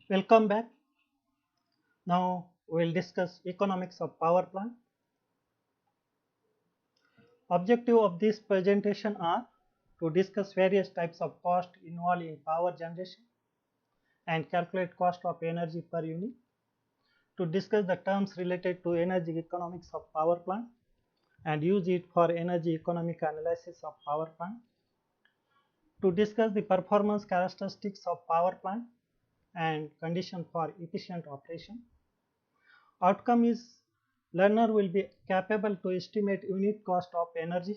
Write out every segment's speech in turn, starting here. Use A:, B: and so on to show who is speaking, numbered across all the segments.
A: Welcome back. Now we will discuss economics of power plant. Objective of this presentation are to discuss various types of cost involved in power generation and calculate cost of energy per unit, to discuss the terms related to energy economics of power plant and use it for energy economic analysis of power plant, to discuss the performance characteristics of power plant and condition for efficient operation. Outcome is learner will be capable to estimate unit cost of energy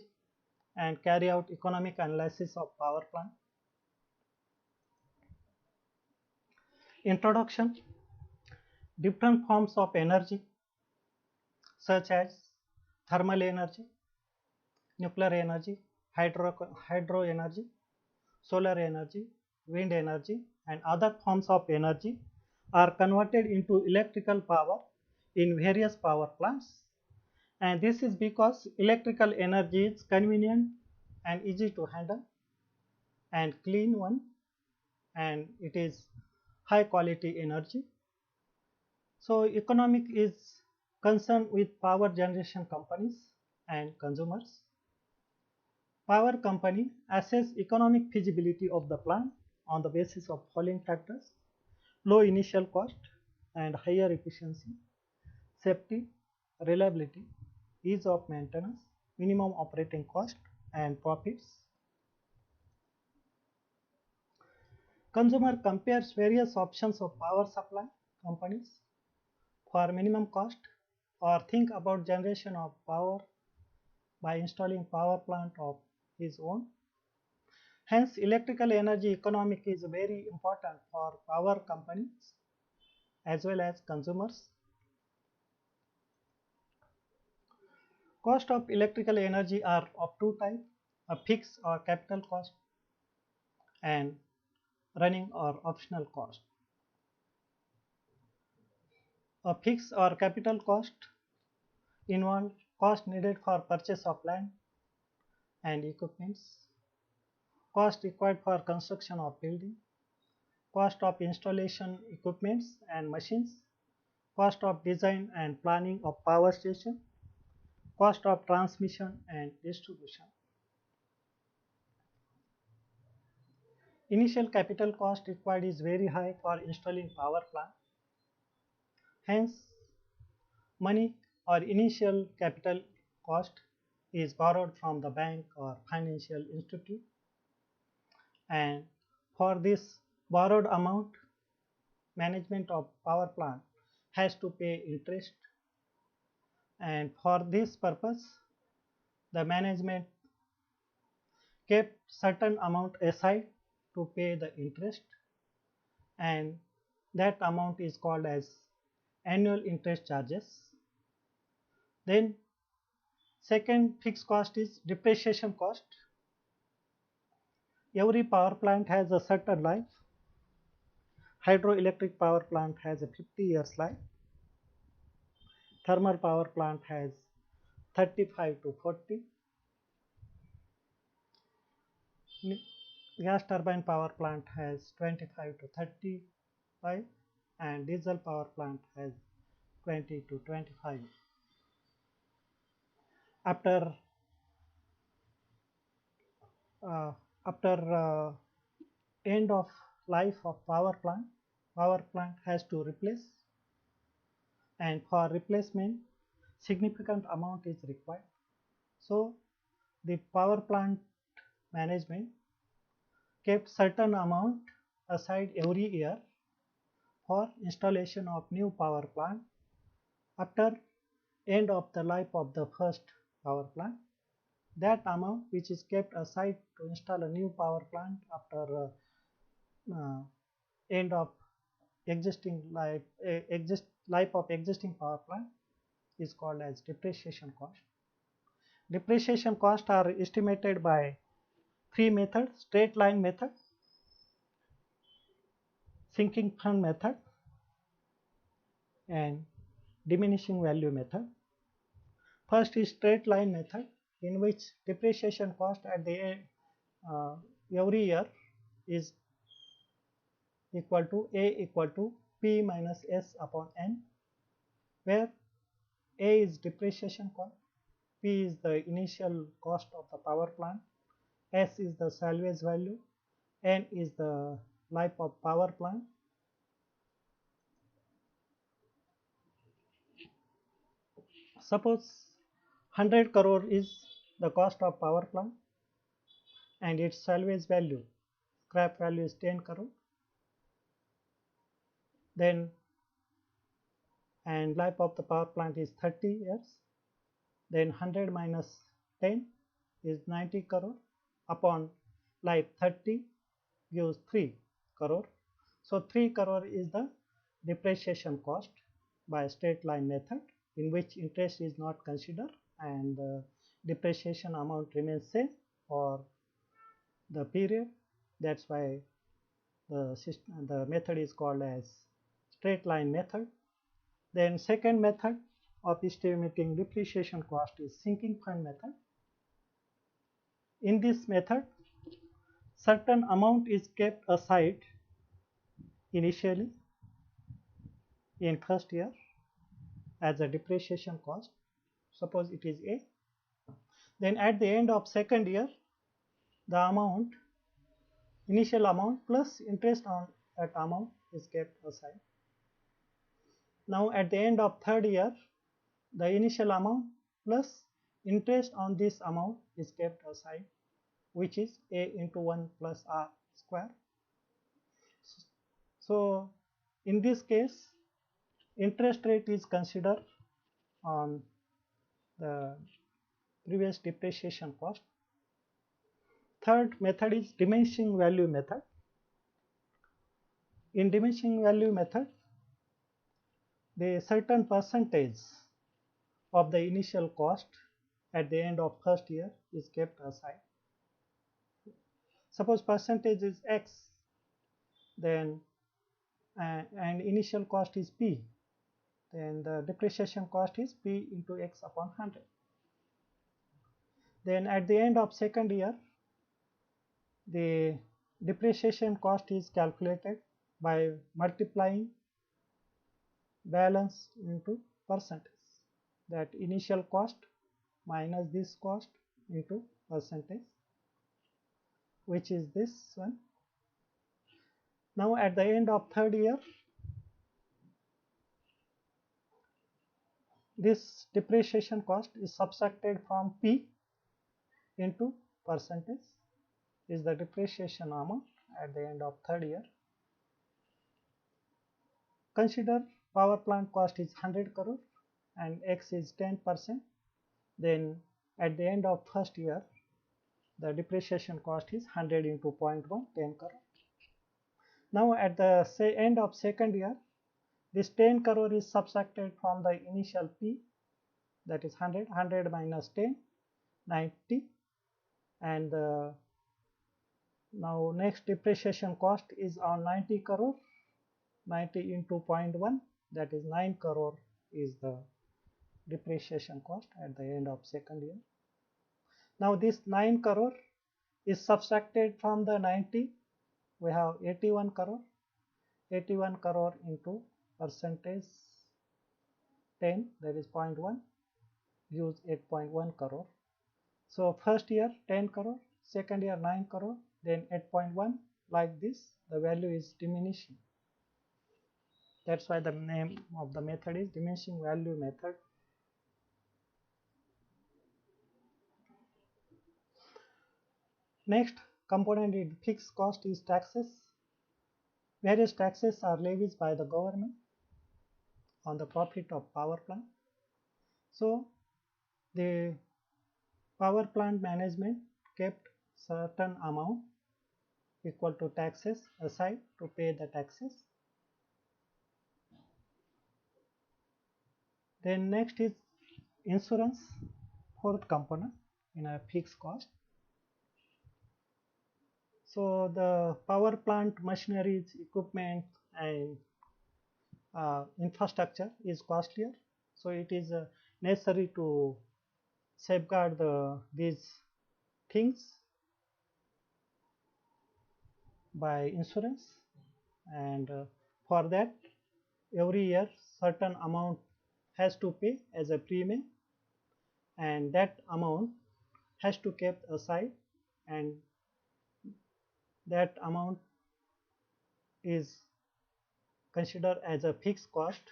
A: and carry out economic analysis of power plant. Introduction. Different forms of energy such as thermal energy, nuclear energy, hydro energy, solar energy, wind energy and other forms of energy are converted into electrical power in various power plants, and this is because electrical energy is convenient and easy to handle and clean one, and it is high quality energy. So economic is concerned with power generation companies and consumers. Power company assess economic feasibility of the plant on the basis of following factors: low initial cost and higher efficiency, safety, reliability, ease of maintenance, minimum operating cost and profits. Consumer compares various options of power supply companies for minimum cost or think about generation of power by installing power plant of his own. Hence, electrical energy economic is very important for power companies as well as consumers. Cost of electrical energy are of two types: a fixed or capital cost and running or optional cost. A fixed or capital cost involves cost needed for purchase of land and equipments, cost required for construction of building, cost of installation equipments and machines, cost of design and planning of power station, cost of transmission and distribution. Initial capital cost required is very high for installing power plant. Hence, money or initial capital cost is borrowed from the bank or financial institute, and for this borrowed amount, management of power plant has to pay interest, and for this purpose the management kept certain amount aside to pay the interest, and that amount is called as annual interest charges. Then second fixed cost is depreciation cost. Every power plant has a certain life. Hydroelectric power plant has a 50 years life. Thermal power plant has 35 to 40. Gas turbine power plant has 25 to 35 and diesel power plant has 20 to 25. After uh, after end of life of power plant has to replace, and for replacement significant amount is required. So the power plant management kept certain amount aside every year for installation of new power plant after end of the life of the first power plant. That amount which is kept aside to install a new power plant after end of existing life of existing power plant is called as depreciation cost. Depreciation costs are estimated by three methods: straight line method, sinking fund method and diminishing value method. First is straight line method, in which depreciation cost at the end every year is equal to A equal to P minus S upon N, where A is depreciation cost, P is the initial cost of the power plant, S is the salvage value, N is the life of power plant. Suppose 100 crore is the cost of power plant and its salvage value, scrap value is 10 crore. Then and life of the power plant is 30 years. Then 100 minus 10 is 90 crore upon life 30 gives 3 crore. So 3 crore is the depreciation cost by straight line method, in which interest is not considered and the depreciation amount remains same for the period. That's why the method is called as straight line method. Then second method of estimating depreciation cost is sinking fund method. In this method, certain amount is kept aside initially in first year as a depreciation cost. Suppose it is A. Then at the end of second year, the amount, initial amount plus interest on that amount is kept aside. Now at the end of third year, the initial amount plus interest on this amount is kept aside, which is A into 1 plus R square. So in this case, interest rate is considered on the previous depreciation cost. Third method is diminishing value method. In diminishing value method, the certain percentage of the initial cost at the end of first year is kept aside. Suppose percentage is X, then and initial cost is P, then the depreciation cost is P into X upon 100. Then at the end of second year, the depreciation cost is calculated by multiplying balance into percentage, that initial cost minus this cost into percentage, which is this one. Now at the end of third year, this depreciation cost is subtracted from P into percentage, is the depreciation amount at the end of third year. Consider power plant cost is 100 crore and X is 10%. Then at the end of first year, the depreciation cost is 100 into 0.1, 10 crore. Now at the end of second year, this 10 crore is subtracted from the initial P, that is 100, 100 minus 10, 90, and now next depreciation cost is on 90 crore, 90 into 0.1, that is 9 crore is the depreciation cost at the end of second year. Now this 9 crore is subtracted from the 90, we have 81 crore, 81 crore into percentage 10, that is 0.1, gives 8.1 crore. So first year 10 crore, second year 9 crore, then 8.1, like this the value is diminishing. That's why the name of the method is diminishing value method. Next component in fixed cost is taxes. Various taxes are levied by the government on the profit of power plant. So the power plant management kept certain amount equal to taxes aside to pay the taxes. Then next is insurance, fourth component in a fixed cost. So the power plant machineries, equipment and infrastructure is costlier, so it is necessary to safeguard these things by insurance, and for that every year certain amount has to pay as a premium, and that amount has to kept aside, and that amount is considered as a fixed cost.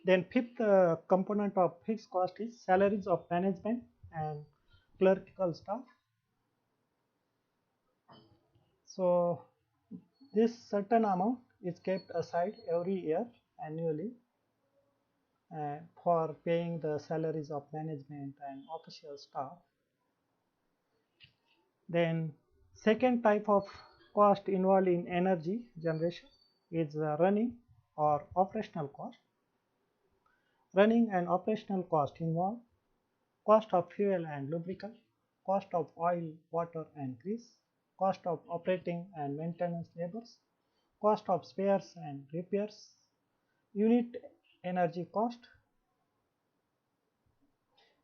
A: Then fifth component of fixed cost is salaries of management and clerical staff. So this certain amount is kept aside every year annually for paying the salaries of management and official staff. Then second type of cost involved in energy generation is running or operational cost. Running and operational cost involve cost of fuel and lubricant, cost of oil, water and grease, cost of operating and maintenance labors, cost of spares and repairs. Unit energy cost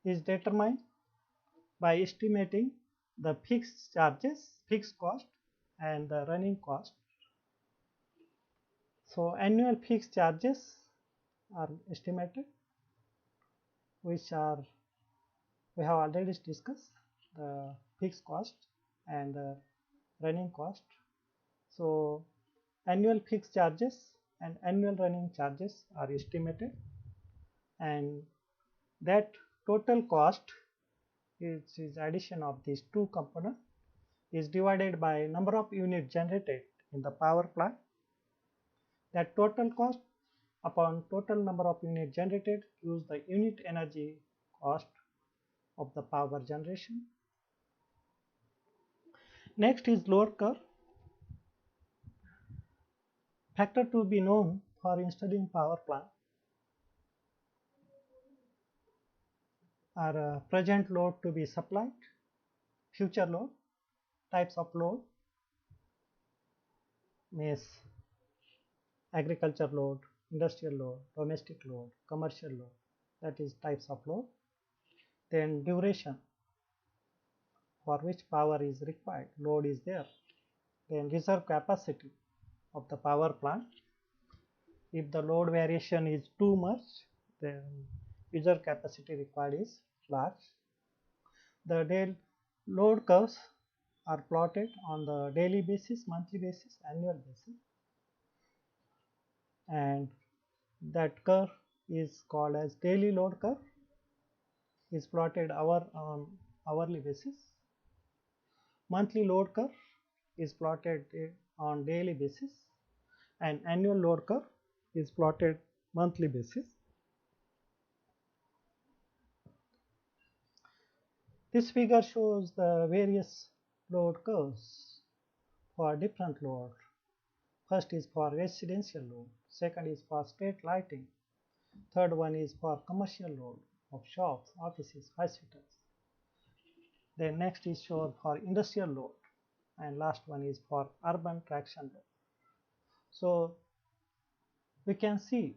A: is determined by estimating the fixed charges, fixed cost and the running cost. So annual fixed charges are estimated, which are we have already discussed the fixed cost and the running cost. So annual fixed charges and annual running charges are estimated, and that total cost is addition of these two components is divided by number of units generated in the power plant. That total cost upon total number of units generated gives the unit energy cost of the power generation. Next is load curve. Factor to be known for installing power plant are present load to be supplied, future load, types of load, means agriculture load, industrial load, domestic load, commercial load, that is types of load. Then duration for which power is required, load is there. Then reserve capacity of the power plant. If the load variation is too much, then reserve capacity required is large. The load curves are plotted on the daily basis, monthly basis, annual basis, and that curve is called as daily load curve, is plotted on hourly basis. Monthly load curve is plotted on daily basis, and annual load curve is plotted monthly basis. This figure shows the various load curves for different load. First is for residential load, second is for street lighting, third one is for commercial load of shops, offices, hospitals. Then next is shown for industrial load, and last one is for urban traction load. So we can see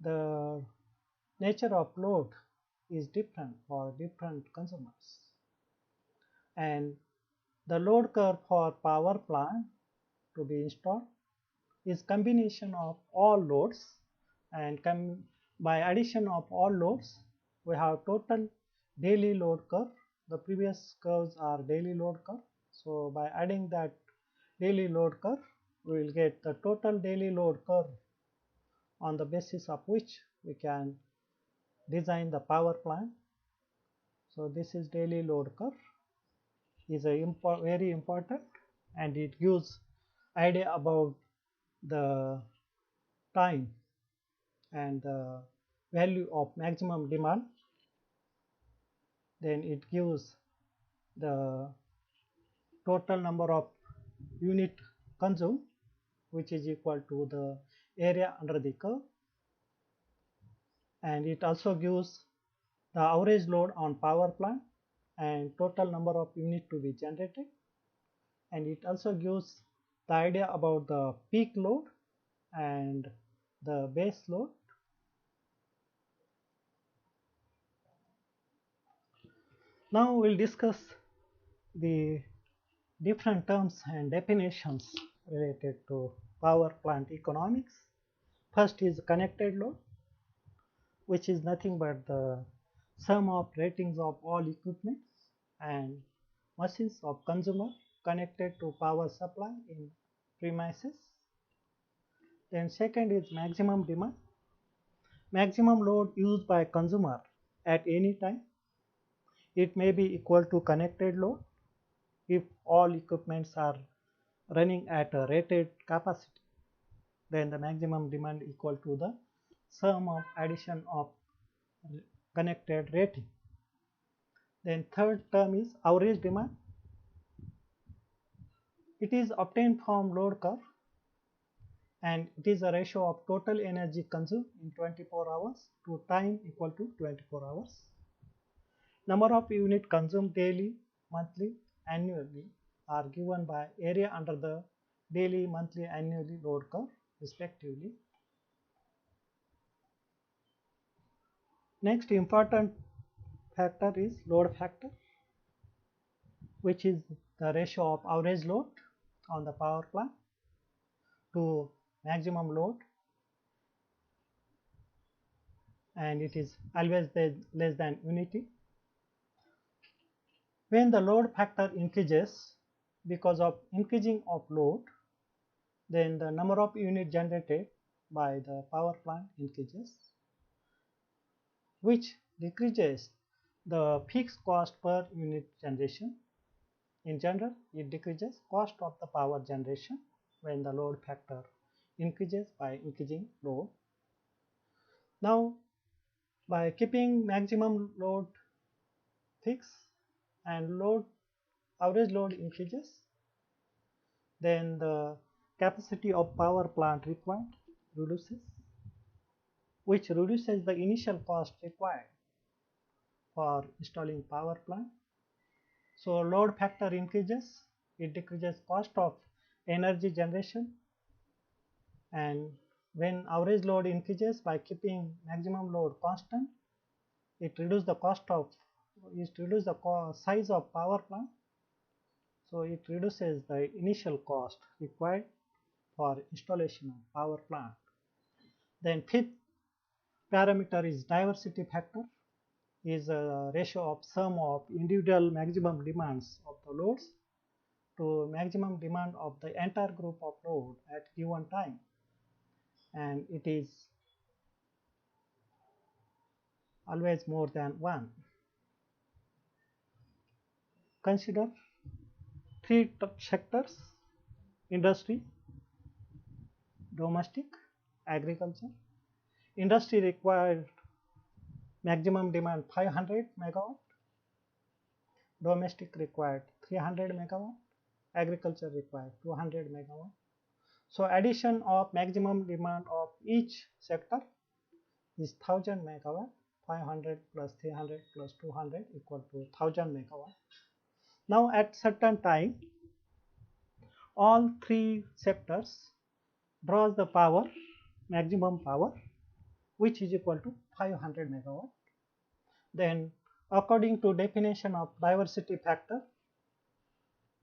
A: the nature of load is different for different consumers, and the load curve for power plant to be installed is combination of all loads, and by addition of all loads we have total daily load curve. The previous curves are daily load curve, so by adding that daily load curve we will get the total daily load curve, on the basis of which we can design the power plant. So this is daily load curve, is a very important, and it gives idea about the time and the value of maximum demand. Then it gives the total number of unit consumed, which is equal to the area under the curve, and it also gives the average load on power plant and total number of units to be generated, and it also gives the idea about the peak load and the base load. Now we will discuss the different terms and definitions related to power plant economics. First is connected load, which is nothing but the sum of ratings of all equipment and machines of consumer connected to power supply in premises. Then second is maximum demand, maximum load used by consumer at any time. It may be equal to connected load if all equipments are running at a rated capacity. Then the maximum demand equal to the sum of addition of connected rating. Then third term is average demand. It is obtained from load curve and it is a ratio of total energy consumed in 24 hours to time equal to 24 hours. Number of unit consumed daily, monthly, annually are given by area under the daily, monthly, annually load curve respectively. Next important factor is load factor, which is the ratio of average load on the power plant to maximum load, and it is always less than unity. When the load factor increases because of increasing of load, then the number of units generated by the power plant increases, which decreases the fixed cost per unit generation. In general, it decreases cost of the power generation when the load factor increases by increasing load. Now, by keeping maximum load fixed and average load increases, then the capacity of power plant required reduces, which reduces the initial cost required for installing power plant. So load factor increases, it decreases cost of energy generation, and when average load increases by keeping maximum load constant, it reduces the size of power plant. So it reduces the initial cost required for installation of power plant. Then fifth parameter is diversity factor, is a ratio of sum of individual maximum demands of the loads to maximum demand of the entire group of load at given time, and it is always more than 1. Consider three sectors: industry, domestic, agriculture. Industry required maximum demand 500 megawatt, domestic required 300 megawatt, agriculture required 200 megawatt. So addition of maximum demand of each sector is 1000 megawatt. 500 plus 300 plus 200 equal to 1000 megawatt. Now at certain time, all three sectors draws the power, maximum power, which is equal to 500 megawatt. Then according to definition of diversity factor,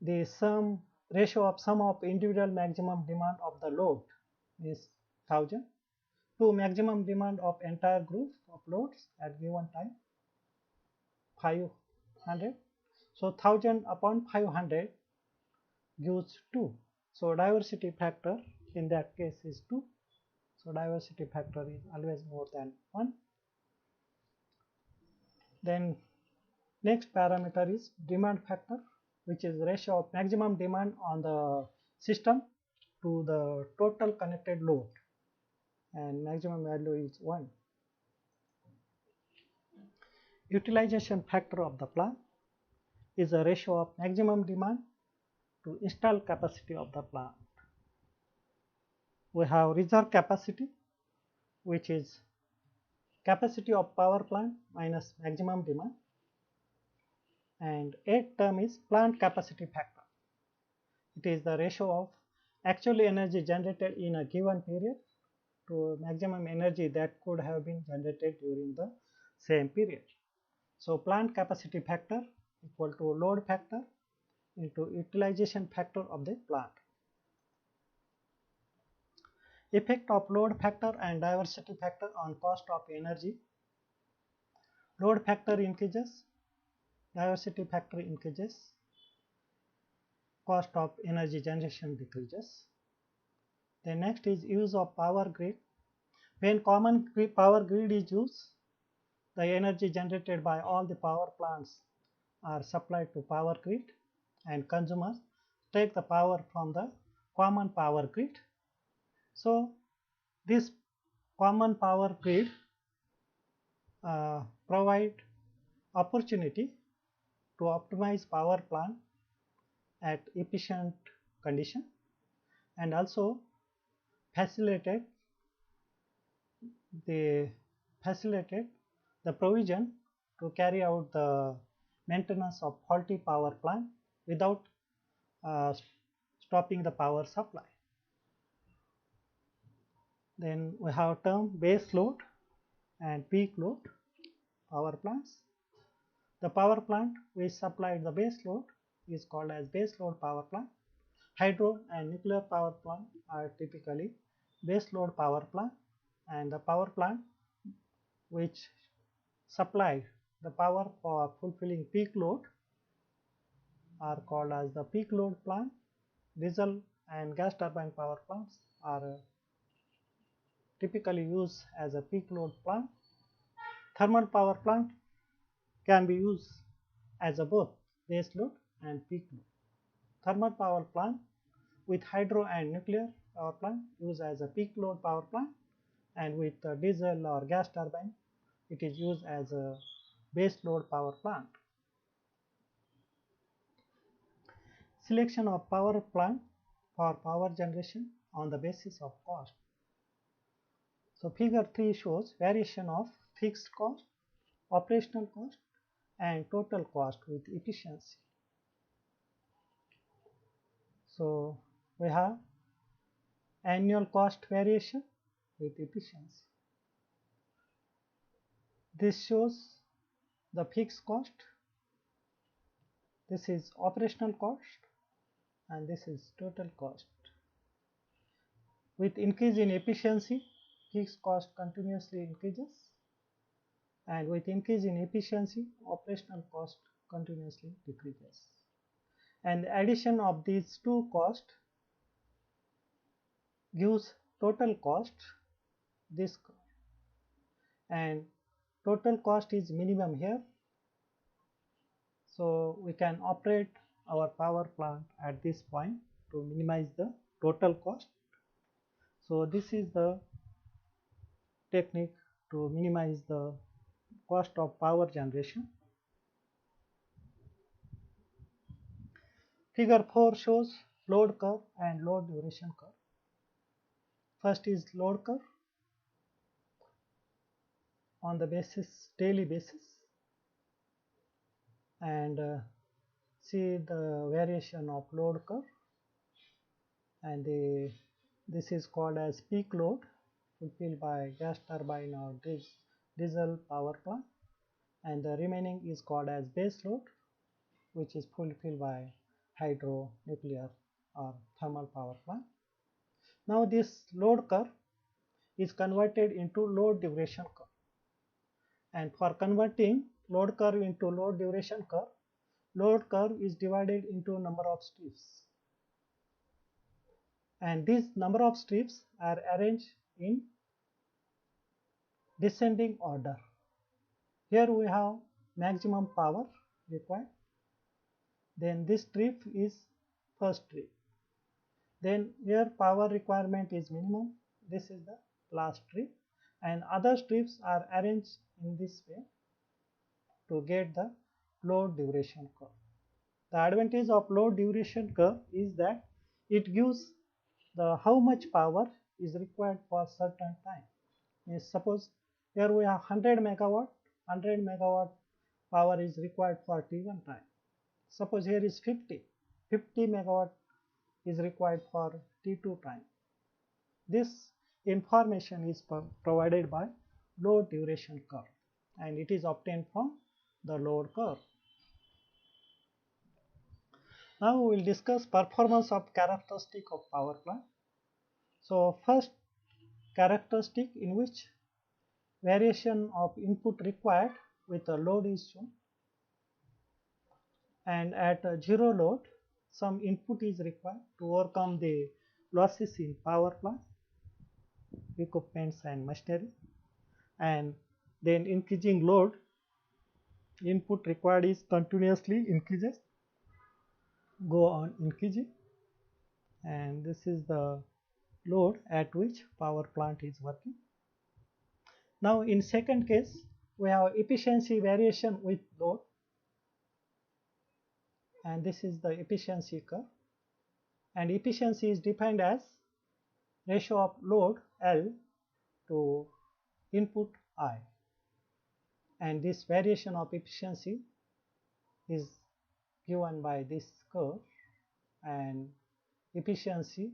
A: the ratio of sum of individual maximum demand of the load is 1000 to maximum demand of entire group of loads at given time 500. So 1000 upon 500 gives 2. So diversity factor in that case is 2. So diversity factor is always more than 1. Then next parameter is demand factor, which is ratio of maximum demand on the system to the total connected load, and maximum value is 1. Utilization factor of the plant is a ratio of maximum demand to installed capacity of the plant. We have reserve capacity, which is capacity of power plant minus maximum demand, and eighth term is plant capacity factor. It is the ratio of actual energy generated in a given period to maximum energy that could have been generated during the same period. So plant capacity factor equal to load factor into utilization factor of the plant. Effect of load factor and diversity factor on cost of energy. Load factor increases, diversity factor increases, cost of energy generation decreases. The next is use of power grid. When common power grid is used, the energy generated by all the power plants are supplied to power grid, and consumers take the power from the common power grid. So this common power grid provide opportunity to optimize power plant at efficient condition, and also facilitated the provision to carry out the maintenance of faulty power plant without stopping the power supply. Then we have term base load and peak load power plants. The power plant which supplied the base load is called as base load power plant. Hydro and nuclear power plant are typically base load power plant, and the power plant which supply the power for fulfilling peak load are called as the peak load plant. Diesel and gas turbine power plants are typically used as a peak load plant. Thermal power plant can be used as a both base load and peak load. Thermal power plant with hydro and nuclear power plant used as a peak load power plant, and with diesel or gas turbine it is used as a base load power plant. Selection of power plant for power generation on the basis of cost. So figure 3 shows variation of fixed cost, operational cost and total cost with efficiency. So we have annual cost variation with efficiency. This shows the fixed cost, this is operational cost, and this is total cost. With increase in efficiency, fixed cost continuously increases, and with increase in efficiency, operational cost continuously decreases. And the addition of these two costs gives total cost, this, and total cost is minimum here. So we can operate our power plant at this point to minimize the total cost. So this is the technique to minimize the cost of power generation. Figure 4 shows load curve and load duration curve. First is load curve on the daily basis, and see the variation of load curve, and this is called as peak load fulfilled by gas turbine or diesel power plant, and the remaining is called as base load, which is fulfilled by hydro, nuclear or thermal power plant. Now this load curve is converted into load duration curve, and for converting load curve into load duration curve, load curve is divided into number of strips, and these number of strips are arranged in descending order. Here we have maximum power required, then this strip is first strip, then here power requirement is minimum, this is the last strip, and other strips are arranged in this way to get the load duration curve. The advantage of load duration curve is that it gives the how much power is required for certain time. Suppose here we have 100 megawatt power is required for T1 time. Suppose here is 50 megawatt is required for T2 time. This information is provided by load duration curve, and it is obtained from the load curve. Now we will discuss performance of characteristic of power plant. So first characteristic in which variation of input required with a load is shown, and at zero load some input is required to overcome the losses in power plant, equipments and machinery, and then increasing load input required is continuously increases, go on increasing, and this is the load at which power plant is working. Now in second case we have efficiency variation with load, and this is the efficiency curve, and efficiency is defined as ratio of load L to input I, and this variation of efficiency is given by this curve, and efficiency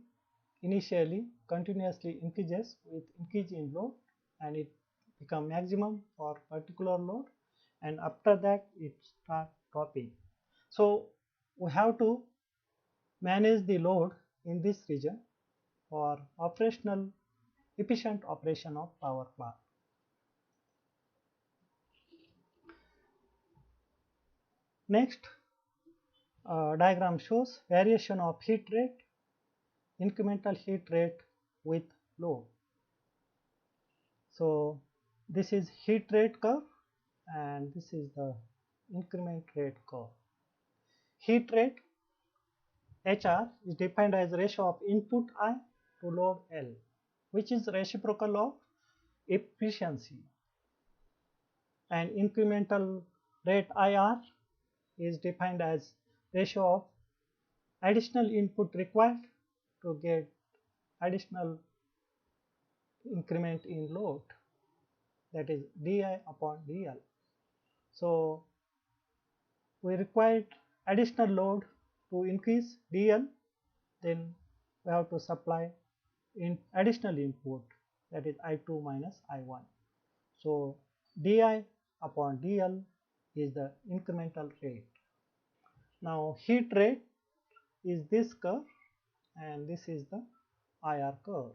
A: initially continuously increases with increase in load and it become maximum for particular load, and after that it start dropping. So we have to manage the load in this region for operational efficient operation of power plant. Next diagram shows variation of heat rate, incremental heat rate with load. So this is heat rate curve and this is the increment rate curve. Heat rate HR is defined as ratio of input I to load L, which is reciprocal of efficiency, and incremental rate IR is defined as ratio of additional input required to get additional increment in load, that is di upon dl. So we required additional load to increase dl, then we have to supply in additional input, that is I2 minus I1. So di upon dl is the incremental rate. Now heat rate is this curve and this is the IR curve.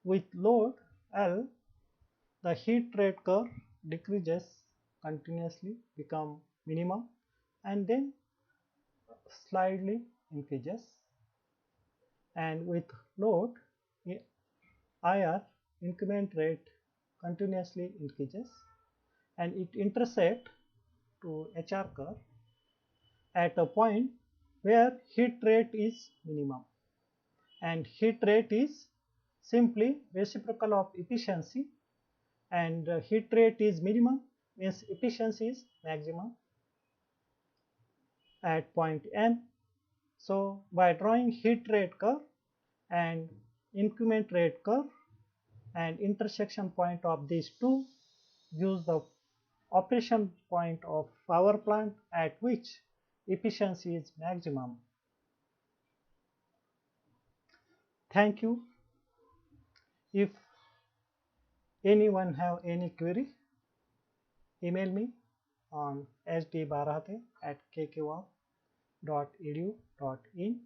A: With load L, the heat rate curve decreases continuously, become minimum, and then slightly increases, and with load IR, increment rate continuously increases and it intersects to HR curve at a point where heat rate is minimum, and heat rate is simply reciprocal of efficiency, and heat rate is minimum means efficiency is maximum at point M. So by drawing heat rate curve and increment rate curve, and intersection point of these two gives the operation point of power plant at which efficiency is maximum. Thank you. If anyone have any query, email me on hdbarhate@kkua.edu.in.